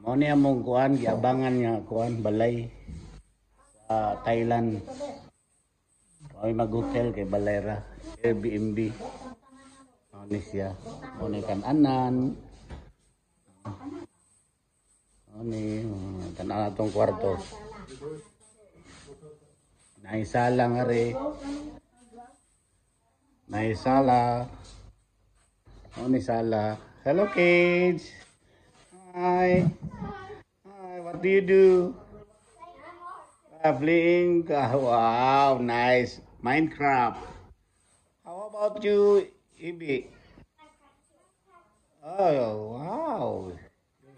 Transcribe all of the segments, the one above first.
Mao ni among kuan giabangan nga kuan balay sa Thailand. Ay mag-hotel kay Balera, Airbnb. Mao ni siya. Mao ni kan-anan. Mao ni tanan atong kwarto. Naisala nga rin. Naisala. Mao ni sala. Hello kids. Hi. Hi, what do you do? Playing. Wow, nice. Minecraft. How about you, Ibi? Oh, wow.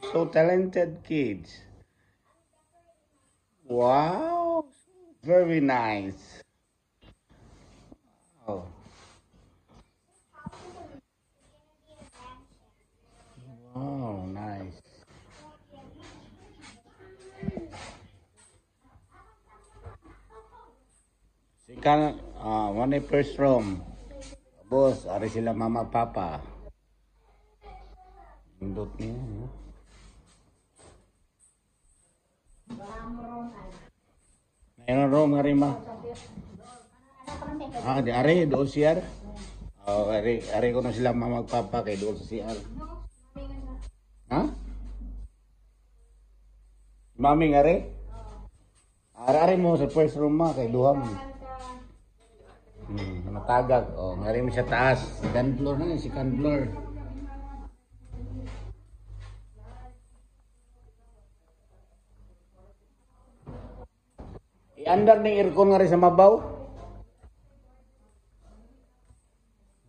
So talented kids. Wow. Very nice. Oh. Wow, nice. Sikan, one first room. Boss, ari sila mama papa. Indot niya. Mayroon room nga rin ma. Di ari, doon siyar. Ari ko na sila mama papa kay doon sa siyar. Ha? Mami nga rin? Ari mo sa first room ma kay duha mo. Matagag. Nga rin mo siya taas. Second floor na yun, second floor. I-under ng aircon nga rin sa mabaw.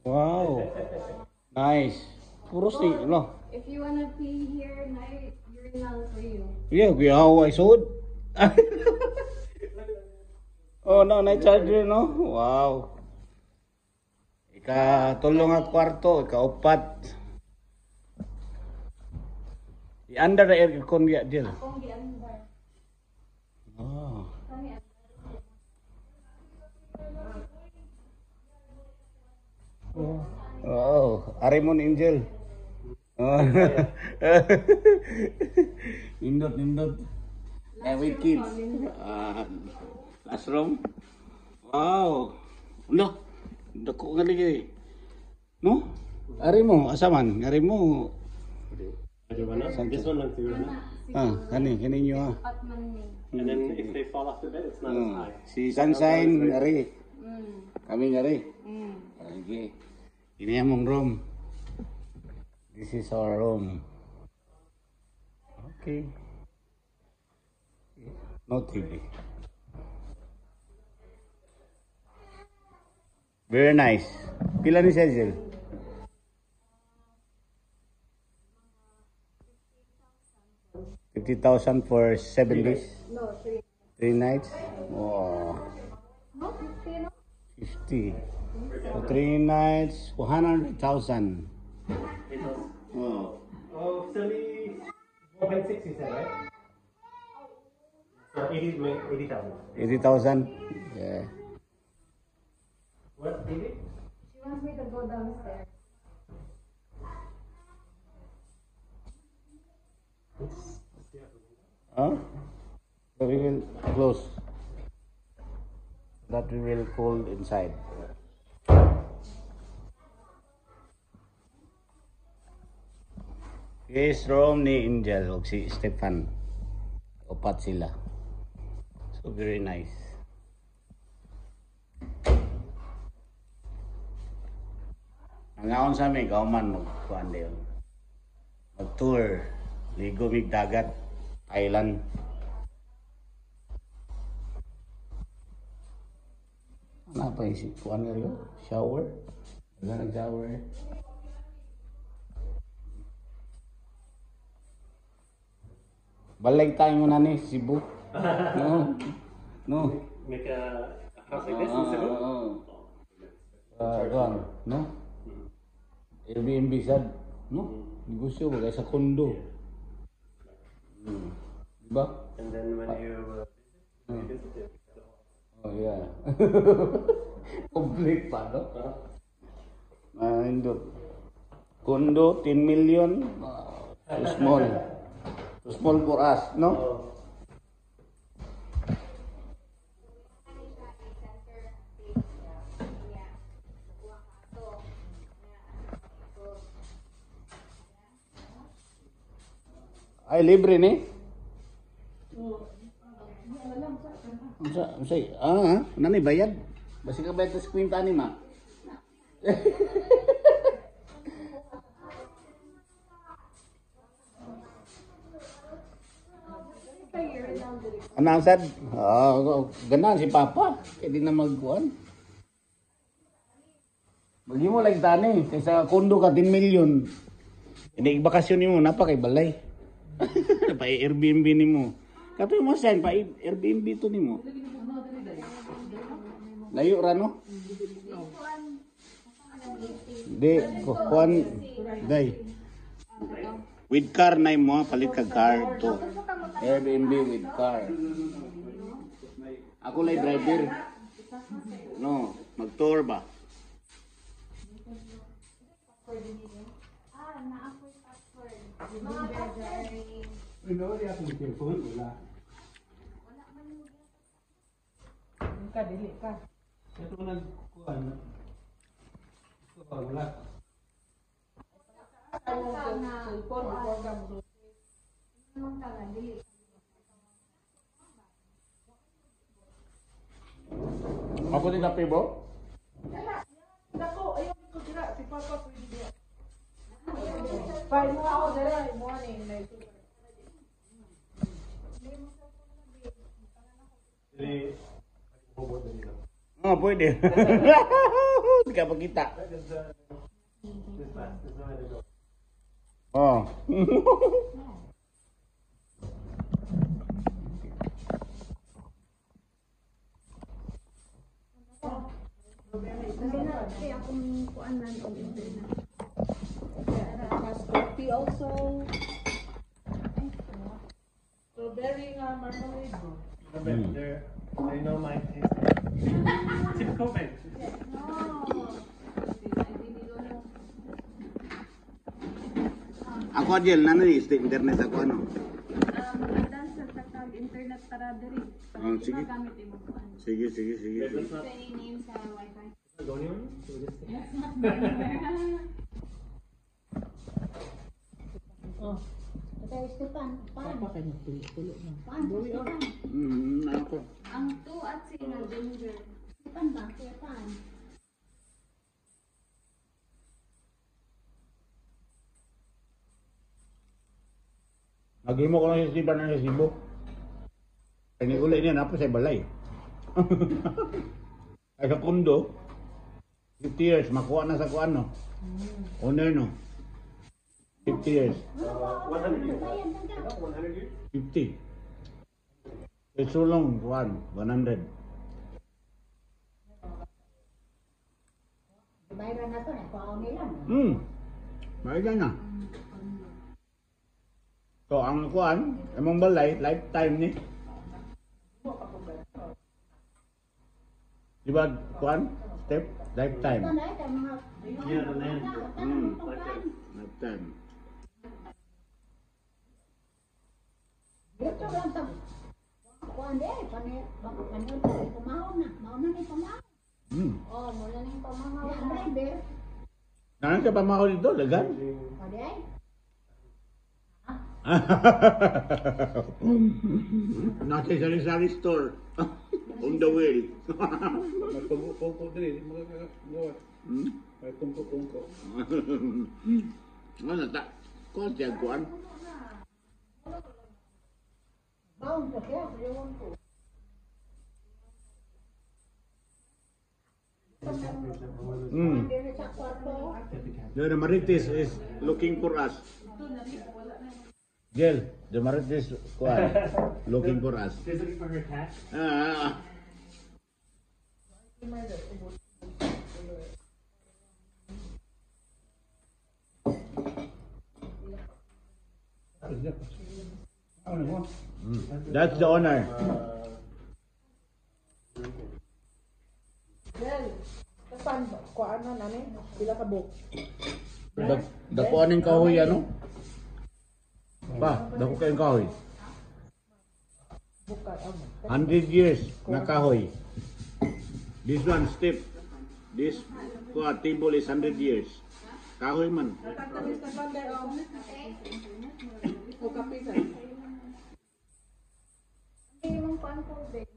Wow. Nice. Puro si, no? If you wanna pee here, night urinal for you. Yeah, how I saw it. Oh no, night charger no? Wow. Ika-tulong nga kwarto, ika-upat. I-under the aircon ya dyan. Akong gi-under. Oh. Oh, Arimon Angel. Oh. Nindot. With kids. Classroom. Wow. No. Dako nga ligay. No? Ari mo, asaman. Ari mo. This one lang siguro na. Kani nyo And then if they fall off the bed, it's not as high. Si Sunshine, ari. Kami ari. Okay. Ini among room. This is our room. Okay. No TV. Very nice. Pila ni Cecil? $50,000 for 7 days? No, 3 nights? Oh. No, 50, no? 50. So 3 nights, 100,000. Oh. Oh, 4.6 you said, right? So 80,000. 80,000? Yeah. What, 80? She wants me to go downstairs. Huh? So we will close. That we will cool inside. Yes, room ni Angel o si Stefan. Upat sila. So very nice. Nangaon sa amin, kauman magkuhan din. Mag-tour. Ligo mig dagat. Thailand. Ano pa yung kuhan nga rin? Shower? Wala nag-shower. Balik tayo muna ni Cebu. No. No. Make a house like this in Cebu? Doon, no? Airbnb sad, no? Negosyo ba sa kondo. Diba? And then when you visit it. Oh yeah. Complete pa, no? Indot. Kondo, 10 million. Too small. Small for us, no? Ay, libre ni? Nani bayad? Basi ka bayad sa kwinta ni ma? Anang sad? Ganahan si Papa. Kaya di na magkuhan. Bagi mo like tani. Kaysa kondo ka 10 million. Hindi bakasyon ni mo. Napa kay balay. Pa Airbnb ni mo. Kato mo sen pa Airbnb to ni mo. Layo ra no? Di kuan day. With car na mo palit ka car to. Airbnb with car. Ako lay driver. No, mag-tour ba? Ka dili ka. Ito nagkuhan. Ito pa, wala. Cellphone before ka mo. Ako din kape bro? Dako, ayaw ko dira si Papa pwede dira. Fine mo ako dira, mo ani na ito. Jadi, bobot na dito. Oh, pwede. Hindi ka pakita. This one I go. Oh. Kaya akong kuan na o internet. Coffee also. Strawberry nga marmalade bro. There, I know my taste. Typical man. Ako Adel, nano ni sa internet ako ano? Nagdan sa tatag internet para diri. Oh, sige. Gamit imo kuan. Sige. That's not Any name sa wifi? going on. So just Oh, Kaya Stefan, pan. Papa kanya tulo na. Pan, Stefan. Ako. Ang 2 at 3 na ginger. Stefan ba? Stefan. Nagimo ko lang sa Siban ng Cebu. Kaya nigulit niya, napa sa balay. Ay sa kundo, 50 years, makuha na sa kuan no. Owner no. 50 years. 100 years. Bayan lang ka. 100 years. 50. It's so long, kuan, 100. Bayaran na to, nakuha nila. May na. So ang kuan, among balay, lifetime ni. Di ba kuan? Step, lifetime. Ito na, ito mga... Yeah, the land. Lifetime. Dito lang sa... Kuhan de, panyon na, pumahon na. Mauna na pumahon. Oh, mula ning pamahaw. Ang driver, Naan ka pa mako dito, lagan? o di ay, Nasa sari-sari store. On the wheel. Tungko diri, mga gawat. May tungko. Ano ta? Kuan siya kuan? baon ko siya, ewan ko. Dito sa kwarto, The Marites is looking for us. Gel, the Marites kuan looking for us. She's looking for her cat. Ah. That's the owner. Well, kapan kuan na nani? Pila ka book. Dapuan ng kahoy ano? Pa, dako kayong kahoy. Buka, 100 years na kahoy. This one step. This table is 100 years. Kahoy man. Tatamis na panday, oh. O kapisan. Hindi mong pan po, babe.